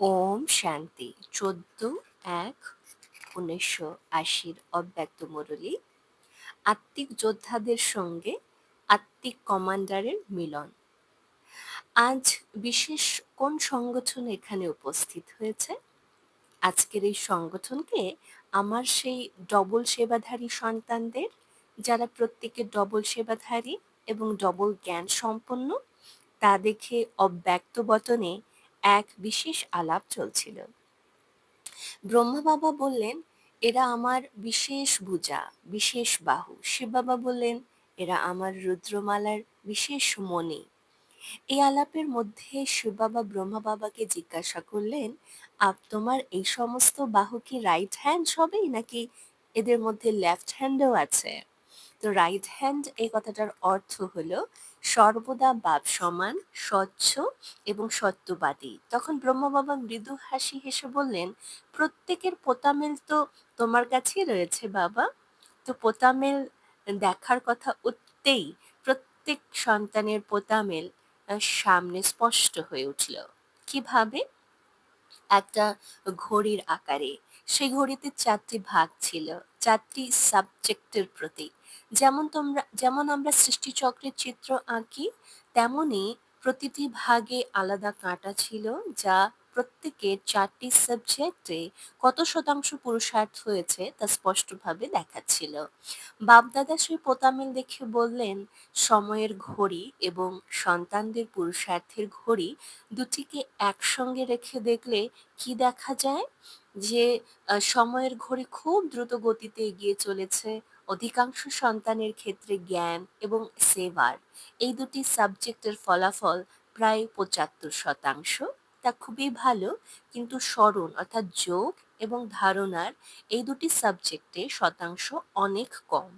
ওম শান্তি 14/1/1980 অব্যক্ত মুরলী আত্মিক যোদ্ধাদের সঙ্গে আত্মিক কমান্ডারের মিলন। আজ বিশেষ কোন সংগঠন এখানে উপস্থিত হয়েছে? আজকের এই সংগঠনকে আমার সেই ডবল সেবাধারী সন্তানদের, যারা প্রত্যেকে ডবল সেবাধারী এবং ডবল জ্ঞান সম্পন্ন, তা দেখে অব্যক্ত বতনে এক বিশেষ আলাপ চলছিল। ব্রহ্মা বাবা বললেন, এরা আমার বিশেষ ভুজা, বিশেষ বাহু। শিব বাবা বললেন, এরা আমার রুদ্রমালার বিশেষ মণি। এই আলাপের মধ্যে শিব বাবা ব্রহ্মা বাবাকে জিজ্ঞাসা করলেন, তোমার এই সমস্ত বাহু কি রাইট হ্যান্ড সবেই, নাকি এদের মধ্যে লেফট হ্যান্ডও আছে? তো রাইট হ্যান্ড এই কথাটার অর্থ হলো সর্বদা বাপ সমান, স্বচ্ছ এবং সত্যবাদী। তখন ব্রহ্মা বাবা মৃদু হাসি হেসে বললেন, প্রত্যেকের পোতামেল তো তোমার কাছেই রয়েছে বাবা। তো পোতামেল দেখার কথা উঠতেই প্রত্যেক সন্তানের পোতামেল সামনে স্পষ্ট হয়ে উঠল। কিভাবে? একটা ঘড়ির আকারে। সেই ঘড়িতে 4টি ভাগ ছিল, 4টি সাবজেক্টের প্রতীক। যেমন আমরা সৃষ্টিচক্রের চিত্র আঁকি, তেমনি প্রতিটি ভাগে আলাদা কাঁটা ছিল, যা প্রত্যেকের 4টি সাবজেক্টে কত শতাংশ পুরুষার্থ হয়েছে তা স্পষ্টভাবে দেখাচ্ছিল। বাপদাদা সেই পোতামেল দেখে বললেন, সময়ের ঘড়ি এবং সন্তানদের পুরুষার্থের ঘড়ি দুটিকে একসঙ্গে রেখে দেখলে কি দেখা যায়? যে সময়ের ঘড়ি খুব দ্রুত গতিতে এগিয়ে চলেছে। অধিকাংশ সন্তানের ক্ষেত্রে জ্ঞান এবং সেবার এই দুটি সাবজেক্টের ফলাফল প্রায় 75%। তা খুবই ভালো, কিন্তু স্মরণ অর্থাৎ যোগ এবং ধারণার এই দুটি সাবজেক্টে শতাংশ অনেক কম।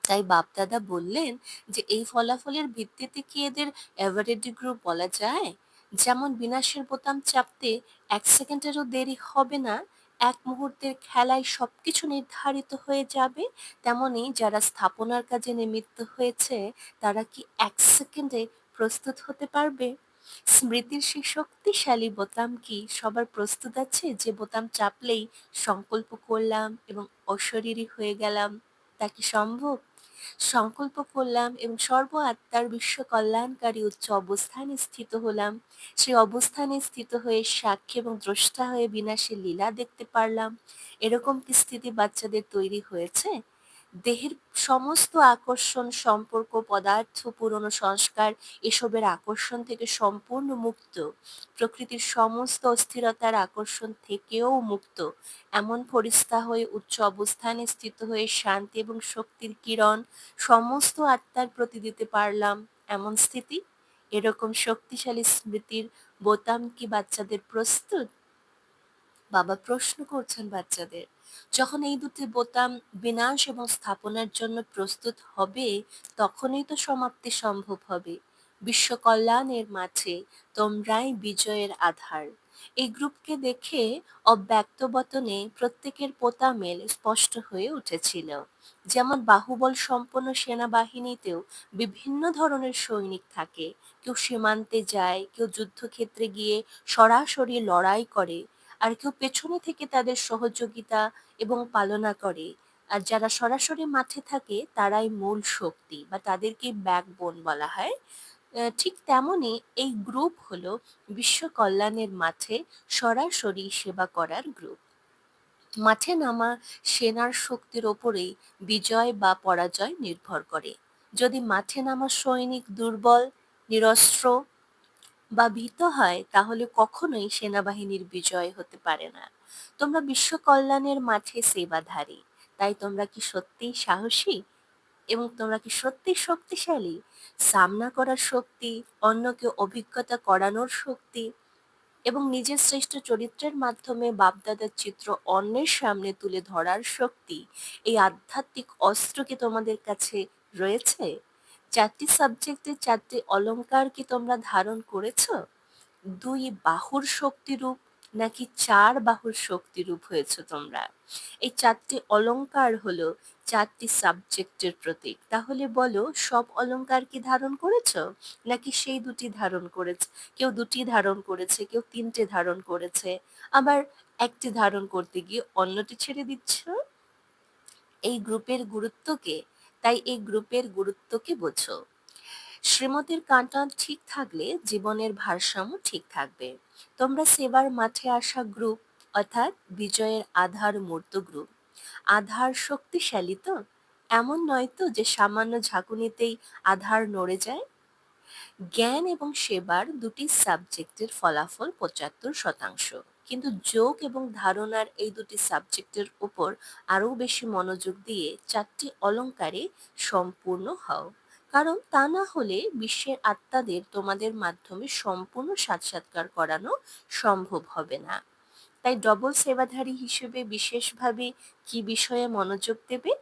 তাই বাপদাদা বললেন যে এই ফলাফলের ভিত্তিতে কি এদের অ্যাভারেডি গ্রুপ বলা যায়? যেমন বিনাশের বোতাম চাপতে 1 সেকেন্ডেরও দেরি হবে না, এক মুহূর্তের খেলায় সবকিছু নির্ধারিত হয়ে যাবে, তেমনি যারা স্থাপনার কাজে নিমিত্ত হয়েছে তারা কি 1 সেকেন্ডে প্রস্তুত হতে পারবে? স্মৃতির সেই শক্তিশালী বোতাম কি সবার প্রস্তুত আছে, যে বোতাম চাপলেই সংকল্প করলাম এবং অশরীরী হয়ে গেলাম? তা কি সম্ভব? সংকল্প করলাম এবং সর্ব আত্মার বিশ্ব কল্যাণকারী উচ্চ অবস্থানে স্থিত হলাম। সেই অবস্থানে স্থিত হয়ে সাক্ষী এবং দ্রষ্টা হয়ে বিনাশের লীলা দেখতে পারলাম। এরকম কি স্থিতি বাচ্চাদের তৈরি হয়েছে? দেহের সমস্ত আকর্ষণ, সম্পর্ক, পদার্থ, পুরনো সংস্কার, এসবের আকর্ষণ থেকে সম্পূর্ণ মুক্ত, প্রকৃতির সমস্ত অস্থিরতার আকর্ষণ থেকেও মুক্ত, এমন ফরিস্তা হয়ে উচ্চ অবস্থানে স্থিত হয়ে শান্তি এবং শক্তির কিরণ সমস্ত আত্মার প্রতি দিতে পারলাম, এমন স্থিতি। এরকম শক্তিশালী স্মৃতির বোতাম কি বাচ্চাদের প্রস্তুত? বাবা প্রশ্ন করছেন বাচ্চাদের। যখন এই দুটি বোতাম বিনাশ এবং স্থাপনার জন্য প্রস্তুত হবে, তখনই তো সমাপ্তি সম্ভব হবে। বিশ্ব কল্যাণের মাঝে তোমরাই বিজয়ের আধার। এই গ্রুপকে দেখে অব্যক্ত বতনে প্রত্যেকের পোতামেল স্পষ্ট হয়ে উঠেছিল। যেমন বাহুবল সম্পন্ন সেনাবাহিনীতেও বিভিন্ন ধরনের সৈনিক থাকে। কেউ সীমান্তে যায়, কেউ যুদ্ধক্ষেত্রে গিয়ে সরাসরি লড়াই করে, আর কেউ পেছনে থেকে তাদের সহযোগিতা এবং পালনা করে। আর যারা সরাসরি মাঠে থাকে তারাই মূল শক্তি, বা তাদেরকেই ব্যাকবোন বলা হয়। ঠিক তেমনি এই গ্রুপ হলো বিশ্ব কল্যাণের মাঠে সরাসরি সেবা করার গ্রুপ। মাঠে নামা সেনার শক্তির ওপরেই বিজয় বা পরাজয় নির্ভর করে। যদি মাঠে নামা সৈনিক দুর্বল, নিরস্ত্র বা ভীত হয়, তাহলে কখনোই সেনাবাহিনীর বিজয় হতে পারে না। তোমরা বিশ্ব কল্যাণের মাঠে সেবাধারী, তাই তোমরা কি সত্যিই সাহসী এবং তোমরা কি সত্যিই শক্তিশালী? সামনা করার শক্তি, অন্যকে অভিজ্ঞতা করানোর শক্তি এবং নিজের শ্রেষ্ঠ চরিত্রের মাধ্যমে বাপদাদার চিত্র অন্যের সামনে তুলে ধরার শক্তি, এই আধ্যাত্মিক অস্ত্র কি তোমাদের কাছে রয়েছে? 4টি সাবজেক্টে 4টি অলংকার কি তোমরা ধারণ করেছো? 2 বাহুর শক্তিরূপ নাকি ৪ বাহুর শক্তিরূপ হয়েছ তোমরা? এই ৪টি অলংকার হলো ৪টি সাবজেক্টের প্রতীক। তাহলে বলো, সব অলংকার কি ধারণ করেছ? নাকি সেই ২টি ধারণ করেছে? কেউ ২টি ধারণ করেছে, কেউ ৩টে ধারণ করেছে, আবার ১টি ধারণ করতে গিয়ে অন্যটি ছেড়ে দিচ্ছ? এই গ্রুপের গুরুত্বকে তাই এই গ্রুপের গুরুত্বকে বোঝো। শ্রীমতীর কাঁটা ঠিক থাকলে জীবনের ভারসাম্য ঠিক থাকবে। তোমরা সেবার মাঠে আসা গ্রুপ, অর্থাৎ বিজয়ের আধার মূর্ত গ্রুপ। আধার শক্তিশালী তো? এমন নয় তো যে সামান্য ঝাঁকুনিতেই আধার নড়ে যায়? জ্ঞান এবং সেবার দুটি সাবজেক্টের ফলাফল ৭৫%, কিন্তু যোগ এবং ধারণার এই দুটি সাবজেক্টের উপর আরও বেশি মনোযোগ দিয়ে ৪টি অলংকারে সম্পূর্ণ হও, কারণ তা না হলে বিশ্বের আত্মাদের তোমাদের মাধ্যমে সম্পূর্ণ সাক্ষাৎকার করানো সম্ভব হবে না। তাই ডবল সেবাধারী হিসেবে বিশেষভাবে কি বিষয়ে মনোযোগ দেবে?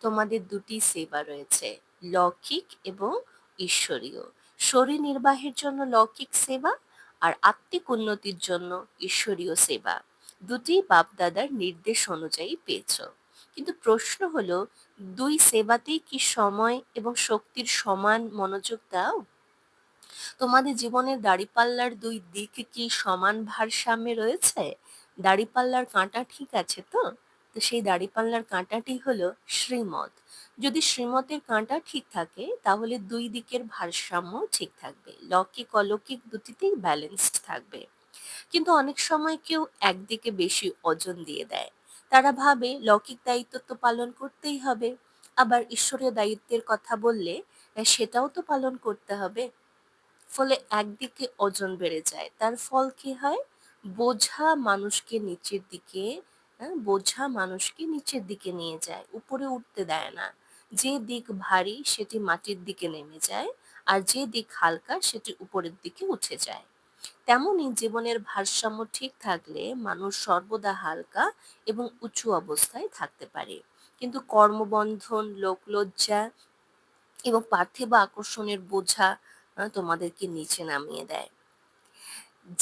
তোমাদের দুটি সেবা রয়েছে, লৌকিক এবং ঈশ্বরীয়। শরীর নির্বাহের জন্য লৌকিক সেবা, আর আত্মিক উন্নতির জন্য ঈশ্বরীয় সেবা। দুটি বাপদাদার নির্দেশ অনুযায়ী পেয়েছ। কিন্তু প্রশ্ন হলো, দুই সেবাতেই কি সময় এবং শক্তির সমান মনোযোগ দাও? তোমাদের জীবনের দাঁড়িপাল্লার দুই দিক কি সমান ভারসাম্যে রয়েছে? দাঁড়িপাল্লার কাঁটা ঠিক আছে তো? তো সেই দাঁড়িপাল্লার কাঁটাটি হলো শ্রীমত। যদি শ্রীমতের কাঁটা ঠিক থাকে তাহলে দুই দিকের ভারসাম্য ঠিক থাকবে, লৌকিক অলৌকিক দুটিতেই ব্যালেন্সড থাকবে। কিন্তু অনেক সময় কেউ একদিকে বেশি ওজন দিয়ে দেয়। তারা ভাবে লৌকিক দায়িত্ব তো পালন করতেই হবে, আবার ঈশ্বরীয় দায়িত্বের কথা বললে সেটাও তো পালন করতে হবে। ফলে একদিকে ওজন বেড়ে যায়, তার ফল কি হয়? বোঝা মানুষকে নিচের দিকে বোঝা মানুষকে নিচের দিকে নিয়ে যায়, উপরে উঠতে দেয় না। যে দিক ভারী সেটি মাটির দিকে নেমে যায়, আর যে দিক হালকা সেটি উপরের দিকে উঠে যায়। তেমনি জীবনের ভারসাম্য ঠিক থাকলে মানুষ সর্বদা হালকা এবং উঁচু অবস্থায় থাকতে পারে, কিন্তু কর্মবন্ধন, লোকলজ্জা এবং পার্থিব আকর্ষণের বোঝা তোমাদেরকে নিচে নামিয়ে দেয়।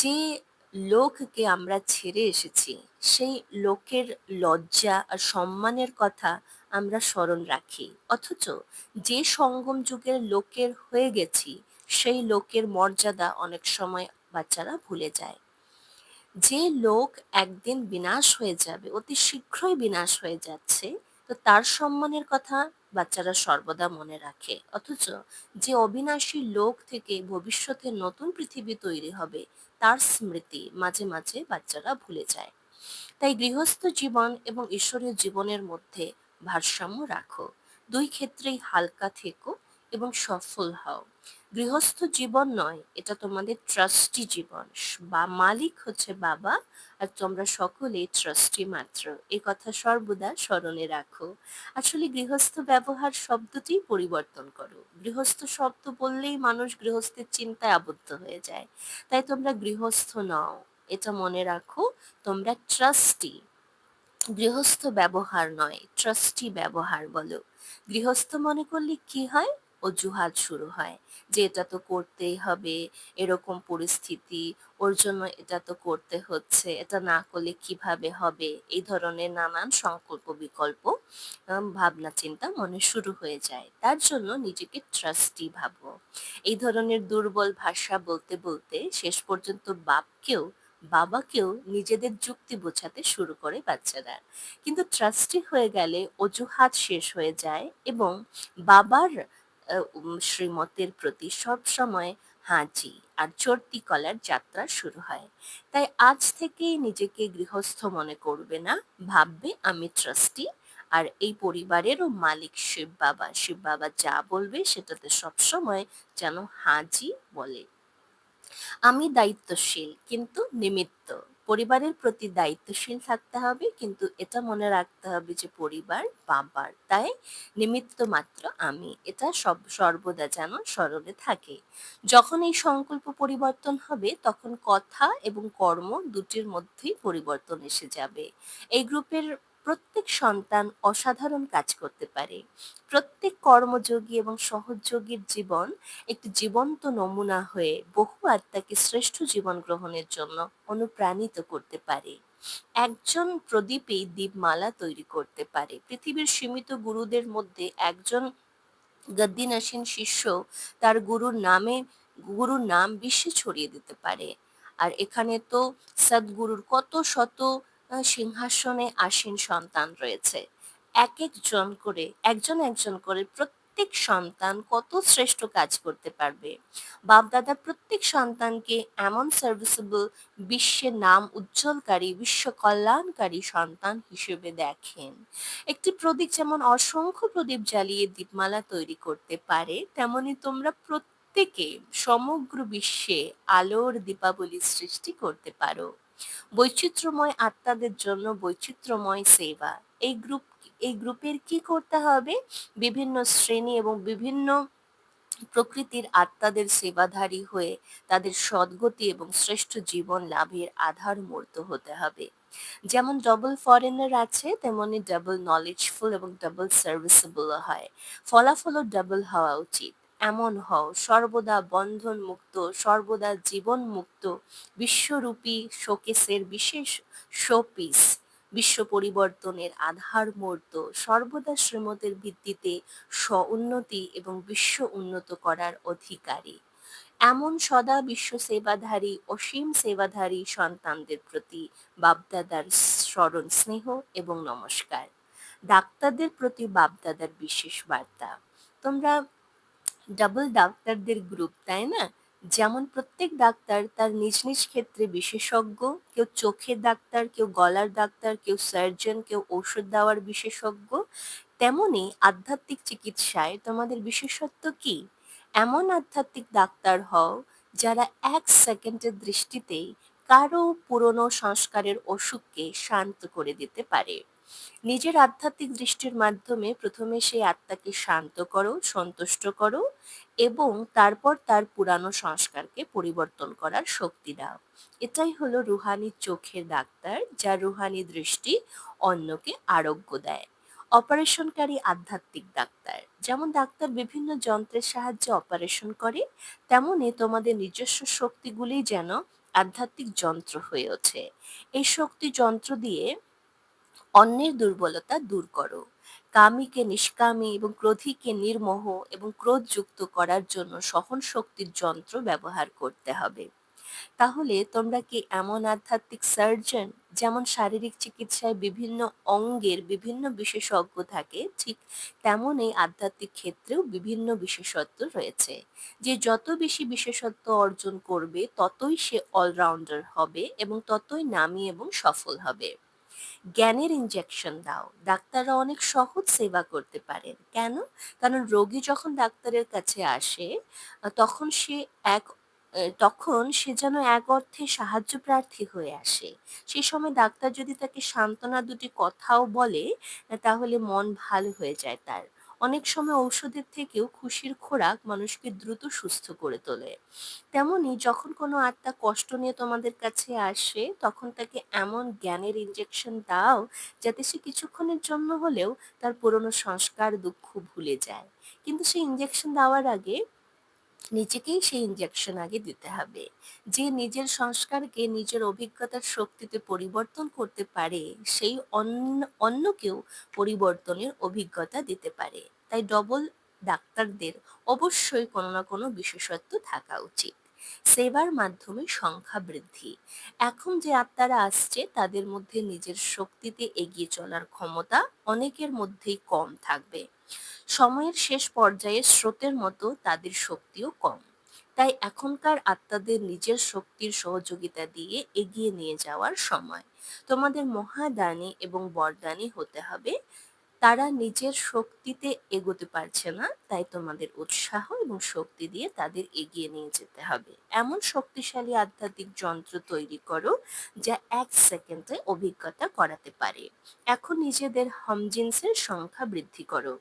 যে লোককে আমরা ছেড়ে এসেছি সেই লোকের লজ্জা আর সম্মানের কথা আমরা স্মরণ রাখি, অথচ যে সঙ্গম যুগের লোকের হয়ে গেছি সেই লোকের মর্যাদা অনেক সময় বাচ্চারা ভুলে যায়। যে লোক একদিন বিনাশ হয়ে যাবে, অতি শীঘ্রই বিনাশ হয়ে যাচ্ছে, তো তার সম্মানের কথা বাচ্চারা সর্বদা মনে রাখে, অথচ যে অবিনাশী লোক থেকে ভবিষ্যতে নতুন পৃথিবী তৈরি হবে তার স্মৃতি মাঝে মাঝে বাচ্চারা ভুলে যায়। তাই গৃহস্থ জীবন এবং ঈশ্বরীয় জীবনের মধ্যে ভারসাম্য রাখো। দুই ক্ষেত্রেই হালকা থেকো এবং সফল হও। গৃহস্থ জীবন নয়, এটা তোমাদের ট্রাস্টি জীবন। বা মালিক হচ্ছে বাবা, আর তোমরা সকলে ট্রাস্টি মাত্র। এই কথা সর্বদা স্মরণে রাখো। আসলে গৃহস্থ ব্যবহার শব্দটি পরিবর্তন করো। গৃহস্থ শব্দ বললেই মানুষ গৃহস্থের চিন্তায় আবদ্ধ হয়ে যায়। তাই তোমরা গৃহস্থ নও, এটা মনে রাখো। তোমরা ট্রাস্টি। গৃহস্থ ব্যবহার নয়, ট্রাস্টি ব্যবহার বলো। গৃহস্থ মনে করলে কি হয়? অজুহাত শুরু হয় যে এটা তো করতেই হবে, এরকম পরিস্থিতি, ওর জন্য এটা তো করতে হচ্ছে, এটা না করলে কিভাবে হবে, এই ধরনের নানান সংকল্প বিকল্প ভাবনা চিন্তা মনে শুরু হয়ে যায়। তার জন্য নিজেকে ট্রাস্টি ভাবো। এই ধরনের দুর্বল ভাষা বলতে বলতে শেষ পর্যন্ত বাবাকেও নিজেদের যুক্তি বোঝাতে শুরু করে বাচ্চারা। কিন্তু ট্রাস্টি হয়ে গেলে অজুহাত শেষ হয়ে যায় এবং বাবার শ্রীমতের প্রতি সব সময় হাঁচি আর চড়তি কলার যাত্রা শুরু হয়। তাই আজ থেকেই নিজেকে গৃহস্থ মনে করবে না, ভাববে আমি ট্রাস্টি, আর এই পরিবারেরও মালিক শিব বাবা। শিব বাবা যা বলবে সেটাতে সবসময় যেন হাজি বলে। আমি দায়িত্বশীল কিন্তু নিমিত্ত। পরিবারের প্রতি দায়িত্বশীল থাকতে হবে, কিন্তু এটা মনে রাখতে হবে যে পরিবার বাবার, তাই নিমিত্ত মাত্র আমি। এটা সর্বদা যেন স্মরণে থাকে। যখন এই সংকল্প পরিবর্তন হবে তখন কথা এবং কর্ম দুটির মধ্যেই পরিবর্তন এসে যাবে। এই গ্রুপের প্রত্যেক সন্তান অসাধারণ কাজ করতে পারে। প্রত্যেক কর্মযোগী এবং সহযোগীর জীবন একটি জীবন্ত নমুনা হয়ে বহু আত্মাকে শ্রেষ্ঠ জীবন গ্রহণের জন্য অনুপ্রাণিত করতে পারে। একজন প্রদীপই দীপমালা তৈরি করতে পারে। পৃথিবীর সীমিত গুরুদের মধ্যে একজন গদ্দিনাসীন শিষ্য তার গুরুর নাম বিশ্বে ছড়িয়ে দিতে পারে। আর এখানে তো সদ্গুরুর কত শত সিংহাসনে আসীন সন্তান রয়েছে। একজন একজন করে প্রত্যেক সন্তান কত শ্রেষ্ঠ কাজ করতে পারবে। বাপদাদা প্রত্যেক সন্তানকে এমন সার্ভিসেবল, বিশ্বের নাম উজ্জ্বলকারী, বিশ্ব কল্যাণকারী সন্তান হিসেবে দেখেন। একটি প্রদীপ যেমন অসংখ্য প্রদীপ জ্বালিয়ে দীপমালা তৈরি করতে পারে, তেমনি তোমরা প্রত্যেকে সমগ্র বিশ্বে আলোর দীপাবলি সৃষ্টি করতে পারো। বৈচিত্র্যময় আত্মাদের জন্য বৈচিত্র্যময় সেবা। এই গ্রুপের কি করতে হবে? বিভিন্ন শ্রেণী এবং বিভিন্ন প্রকৃতির আত্মাদের সেবাধারী হয়ে তাদের সদ্গতি এবং শ্রেষ্ঠ জীবন লাভের আধারমূর্ত হতে হবে। যেমন ডাবল ফরেনার আছে, তেমনি ডাবল নলেজফুল এবং ডাবল সার্ভিসেবল হয়। ফলাফলও ডাবল হওয়া উচিত। এমন হও সর্বদা বন্ধন মুক্ত, সর্বদা জীবন মুক্ত, বিশ্বরূপী শোকেসের বিশেষ শোপিস, বিশ্ব পরিবর্তনের আধার মূর্ত, সর্বদা শ্রীমতের ভিত্তিতে স্ব-উন্নতি এবং বিশ্ব উন্নত করার অধিকারী। এমন সদা বিশ্ব সেবাধারী, অসীম সেবাধারী সন্তানদের প্রতি বাপদাদার স্মরণ, স্নেহ এবং নমস্কার। ডাক্তারদের প্রতি বাপদাদার বিশেষ বার্তা। তোমরা ডাবল ডাক্তারদের গ্রুপ, তাই না? যেমন প্রত্যেক ডাক্তার তার নিজ নিজ ক্ষেত্রে বিশেষজ্ঞ। কেউ চোখের ডাক্তার, কেউ গলার ডাক্তার, কেউ সার্জন, কেউ ঔষধ দেওয়ার বিশেষজ্ঞ। তেমনি আধ্যাত্মিক চিকিৎসায় তোমাদের বিশেষত্ব কি? এমন আধ্যাত্মিক ডাক্তার হও যারা 1 সেকেন্ডের দৃষ্টিতেই কারো পুরনো সংস্কারের অসুখকে শান্ত করে দিতে পারে। নিজের আধ্যাত্মিক দৃষ্টির মাধ্যমে প্রথমে সেই আত্মাকে শান্ত করো, সন্তুষ্ট করো এবং তারপর তার পুরানো সংস্কারকে পরিবর্তন করার শক্তি দাও। এটাই হলো রুহানি চোখের ডাক্তার, যার রুহানি দৃষ্টি অন্যকে আরোগ্য দেয়। অপারেশনকারী আধ্যাত্মিক ডাক্তার। যেমন ডাক্তার বিভিন্ন যন্ত্রের সাহায্যে অপারেশন করে, তেমনি তোমাদের নিজস্ব শক্তিগুলি যেন আধ্যাত্মিক যন্ত্র হয়ে ওঠে। এই শক্তি যন্ত্র দিয়ে অন্যের দুর্বলতা দূর করো। কামীকে নিষ্কামী এবং ক্রোধীকে নির্মোহ এবং ক্রোধযুক্ত করার জন্য সহন শক্তির যন্ত্র ব্যবহার করতে হবে। তাহলে তোমরা কি এমন আধ্যাত্মিক সার্জন? যেমন শারীরিক চিকিৎসায় বিভিন্ন অঙ্গের বিভিন্ন বিশেষজ্ঞ থাকে, ঠিক তেমনই আধ্যাত্মিক ক্ষেত্রেও বিভিন্ন বিশেষত্ব রয়েছে। যে যত বেশি বিশেষত্ব অর্জন করবে ততই সে অলরাউন্ডার হবে এবং ততই নামী এবং সফল হবে। জ্ঞানের ইনজেকশন দাও। ডাক্তাররা অনেক সহজ সেবা করতে পারেন। কেন? কারণ রোগী যখন ডাক্তারের কাছে আসে তখন সে যেন এক অর্থে সাহায্য প্রার্থী হয়ে আসে। সেই সময় ডাক্তার যদি তাকে সান্ত্বনা দুটি কথাও বলে, তাহলে মন ভালো হয়ে যায় তার। অনেক সময় ঔষধের থেকেও খুশির খোরাক মানুষকে দ্রুত সুস্থ করে তোলে। তেমনি যখন কোনো আত্মা কষ্ট নিয়ে তোমাদের কাছে আসে, তখন তাকে এমন জ্ঞানের ইনজেকশন দাও যাতে সে কিছুক্ষণের জন্য হলেও তার পুরনো সংস্কার দুঃখ ভুলে যায়। কিন্তু সেই ইনজেকশন দেওয়ার আগে নিজেকেই সেই ইনজেকশন আগে দিতে হবে। যে নিজের সংস্কারকে নিজের অভিজ্ঞতার শক্তিতে পরিবর্তন করতে পারে, সেই অন্যকেও পরিবর্তনের অভিজ্ঞতা দিতে পারে। তাই ডবল ডাক্তারদের অবশ্যই কোনো না কোনো বিশেষত্ব থাকা উচিত। সেবার মাধ্যমে সংখ্যা বৃদ্ধি। এখন যে আত্মারা আসছে তাদের মধ্যে নিজের শক্তিতে এগিয়ে চলার ক্ষমতা অনেকের মধ্যেই কম থাকবে। সময়ের শেষ পর্যায়ে স্রোতের মতো তাদের শক্তিও কম। তাই এখনকার আত্মাদের নিজের শক্তির সহযোগিতা দিয়ে এগিয়ে নিয়ে যাওয়ার সময়। তোমাদের মহাদানী এবং বরদানী হতে হবে। তারা নিজের শক্তিতে এগোতে পারছে না, তাই তোমাদের উৎসাহ এবং শক্তি দিয়ে তাদের এগিয়ে নিয়ে যেতে হবে। এমন শক্তিশালী আধ্যাত্মিক যন্ত্র তৈরি করো যা 1 সেকেন্ডে অভিজ্ঞতা করাতে পারে। এখন নিজেদের হামজিন্সের সংখ্যা বৃদ্ধি করো।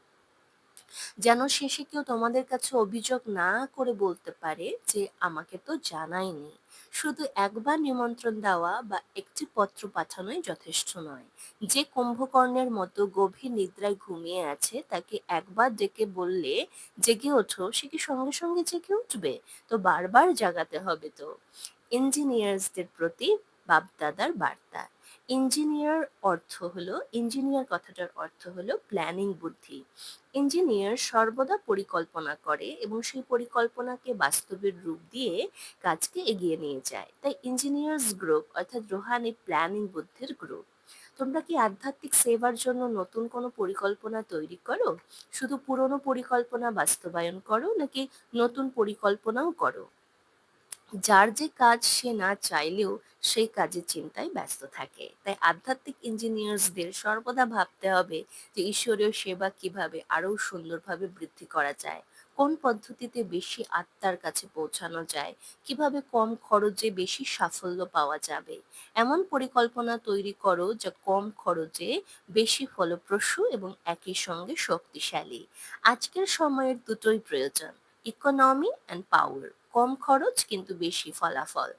যেন শেষে কেউ তোমাদের কাছে অভিযোগ না করে বলতে পারে যে আমাকে তো জানায়নি। শুধু একবার নিমন্ত্রণ দেওয়া বা একটি পত্র পাঠানোই যথেষ্ট নয়। যে কুম্ভকর্ণের মতো গভীর নিদ্রায় ঘুমিয়ে আছে তাকে একবার ডেকে বললে জেগে ওঠো, সে কি সঙ্গে সঙ্গে জেগে উঠবে? তো বারবার জাগাতে হবে তো। ইঞ্জিনিয়ার্সদের প্রতি বাপদাদার বার্তা। ইঞ্জিনিয়ার কথাটার অর্থ হলো প্ল্যানিং বুদ্ধি। ইঞ্জিনিয়ার সর্বদা পরিকল্পনা করে এবং সেই পরিকল্পনাকে বাস্তবের রূপ দিয়ে কাজকে এগিয়ে নিয়ে যায়। তাই ইঞ্জিনিয়ার্স গ্রুপ অর্থাৎ রুহানি প্ল্যানিং বুদ্ধির গ্রুপ। তোমরা কি আধ্যাত্মিক সেবার জন্য নতুন কোনো পরিকল্পনা তৈরি করো? শুধু পুরনো পরিকল্পনা বাস্তবায়ন করো নাকি নতুন পরিকল্পনাও করো? যার যে কাজ সে না চাইলেও সেই কাজের চিন্তায় ব্যস্ত থাকে। তাই আধ্যাত্মিক ইঞ্জিনিয়ার্সদের সর্বদা ভাবতে হবে যে ঈশ্বরীয় সেবা কিভাবে আরো সুন্দরভাবে বৃদ্ধি করা যায়, কোন পদ্ধতিতে বেশি আত্মার কাছে পৌঁছানো যায়, কিভাবে কম খরচে বেশি সাফল্য পাওয়া যাবে। এমন পরিকল্পনা তৈরি করো যা কম খরচে বেশি ফলপ্রসূ এবং একই সঙ্গে শক্তিশালী। আজকের সময়ের দুটোই প্রয়োজন, ইকোনমি অ্যান্ড পাওয়ার। কম খরচ কিন্তু বেশি ফলাফল।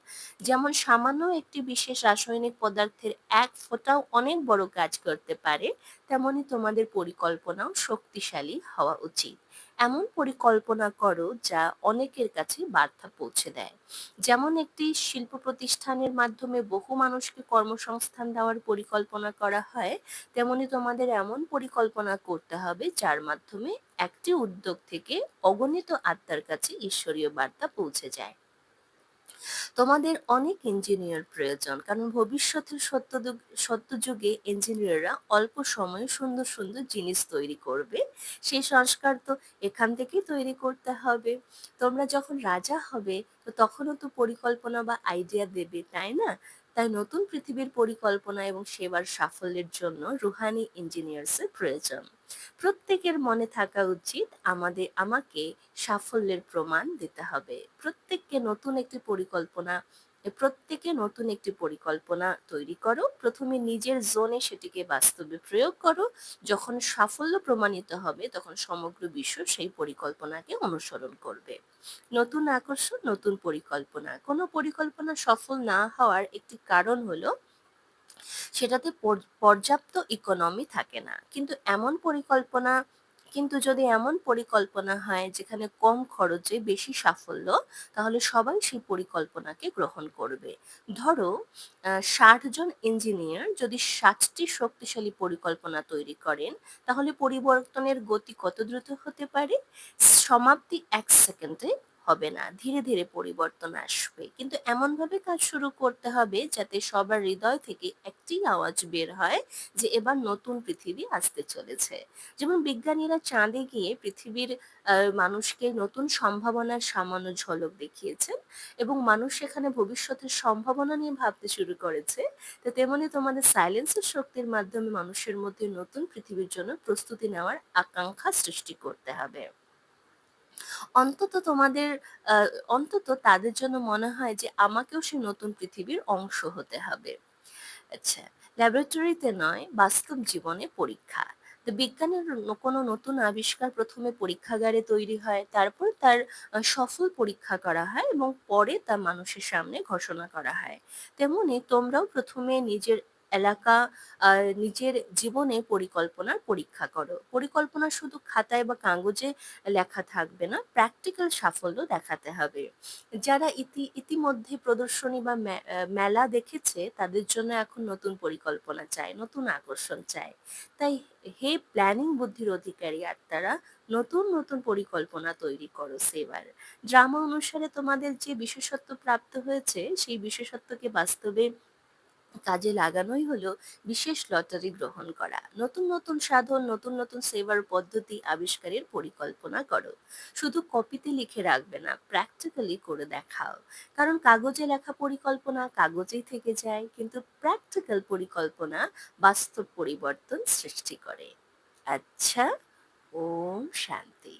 যেমন সামান্য একটি বিশেষ রাসায়নিক পদার্থের এক ফোঁটাও অনেক বড় কাজ করতে পারে, তেমনি তোমাদের পরিকল্পনাও শক্তিশালী হওয়া উচিত। এমন পরিকল্পনা করো যা অনেকের কাছে বার্তা পৌঁছে দেয়। যেমন একটি শিল্প প্রতিষ্ঠানের মাধ্যমে বহু মানুষকে কর্মসংস্থান দেওয়ার পরিকল্পনা করা হয়, তেমনি তোমাদের এমন পরিকল্পনা করতে হবে যার মাধ্যমে একটি উদ্যোগ থেকে অগণিত আত্মার কাছে ঈশ্বরীয় বার্তা পৌঁছে যায়। তোমাদের অনেক ইঞ্জিনিয়ার প্রয়োজন, কারণ ভবিষ্যতের সত্যযুগে ইঞ্জিনিয়াররা অল্প সময়ে সুন্দর সুন্দর জিনিস তৈরি করবে। সেই সংস্কার তো এখান থেকেই তৈরি করতে হবে। তোমরা যখন রাজা হবে তো তখনও তো পরিকল্পনা বা আইডিয়া দেবে, তাই না? তাই নতুন পৃথিবীর পরিকল্পনা এবং সেবার সাফল্যের জন্য রুহানি ইঞ্জিনিয়ার্সের প্রয়োজন। প্রত্যেকের মনে থাকা উচিত আমাকে সাফল্যের প্রমাণ দিতে হবে। প্রত্যেকে নতুন একটি পরিকল্পনা তৈরি করো। প্রথমে নিজের জোনে সেটিকে বাস্তবে প্রয়োগ করো। যখন সাফল্য প্রমাণিত হবে তখন সমগ্র বিশ্ব সেই পরিকল্পনাকে অনুসরণ করবে। নতুন আকর্ষণ, নতুন পরিকল্পনা। কোনো পরিকল্পনা সফল না হওয়ার একটি কারণ হলো সেটাতে পর্যাপ্ত ইকোনমি থাকে না। কিন্তু যদি এমন পরিকল্পনা হয় যেখানে কম খরচে বেশি সাফল্য, তাহলে সবাই সেই পরিকল্পনাকে গ্রহণ করবে। ধরো ৬০ জন ইঞ্জিনিয়ার যদি ৬০টি শক্তিশালী পরিকল্পনা তৈরি করেন, তাহলে পরিবর্তনের গতি কত দ্রুত হতে পারে? সমাপ্তি ১ সেকেন্ডে হবে না, ধীরে ধীরে পরিবর্তন আসবে। কিন্তু এমনভাবে কাজ শুরু করতে হবে যাতে সবার হৃদয় থেকে একটি আওয়াজ বের হয় যে এবার নতুন পৃথিবী আসতে চলেছে। যেমন বিজ্ঞানীরা চাঁদে গিয়ে পৃথিবীর মানুষকে নতুন সম্ভাবনার সামান্য ঝলক দেখিয়েছেন এবং মানুষ সেখানে ভবিষ্যতের সম্ভাবনা নিয়ে ভাবতে শুরু করেছে। তো তেমনি তোমাদের সাইলেন্সের শক্তির মাধ্যমে মানুষের মধ্যে নতুন পৃথিবীর জন্য প্রস্তুতি নেওয়ার আকাঙ্ক্ষা সৃষ্টি করতে হবে। অন্তত তোমাদের অন্তত তাদের জন্য মনে হয় যে আমাকেও সে নতুন পৃথিবীর অংশ হতে হবে। আচ্ছা, ল্যাবরেটরিতে নয়, বাস্তব জীবনে পরীক্ষা। তো বিজ্ঞানের কোনো নতুন আবিষ্কার প্রথমে পরীক্ষাগারে তৈরি হয়, তারপর তার সফল পরীক্ষা করা হয় এবং পরে তা মানুষের সামনে ঘোষণা করা হয়। তেমনি তোমরাও প্রথমে নিজের এলাকা নিজের জীবনে পরিকল্পনার পরীক্ষা করো। পরিকল্পনা শুধু খাতায় বা কাগজে লেখা থাকবে না, প্র্যাকটিক্যাল সাফল্য দেখাতে হবে। যারা ইতিমধ্যে প্রদর্শনী বা মেলা দেখেছে তাদের জন্য এখন নতুন পরিকল্পনা চাই, নতুন আকর্ষণ চাই। তাই হে প্ল্যানিং বুদ্ধির অধিকারী আত্মারা, নতুন নতুন পরিকল্পনা তৈরি করো সেবার। ড্রামা অনুসারে তোমাদের যে বিশেষত্ব প্রাপ্ত হয়েছে সেই বিশেষত্বকে বাস্তবে কাজে লাগানোই হলো বিশেষ লটারি গ্রহণ করা। নতুন নতুন সাধন, নতুন নতুন সেবার পদ্ধতি আবিষ্কারের পরিকল্পনা করো। শুধু কপিতে লিখে রাখবে না, প্র্যাকটিক্যালি করে দেখাও। কারণ কাগজে লেখা পরিকল্পনা কাগজেই থেকে যায়, কিন্তু প্র্যাকটিক্যাল পরিকল্পনা বাস্তব পরিবর্তন সৃষ্টি করে। আচ্ছা, ওম শান্তি।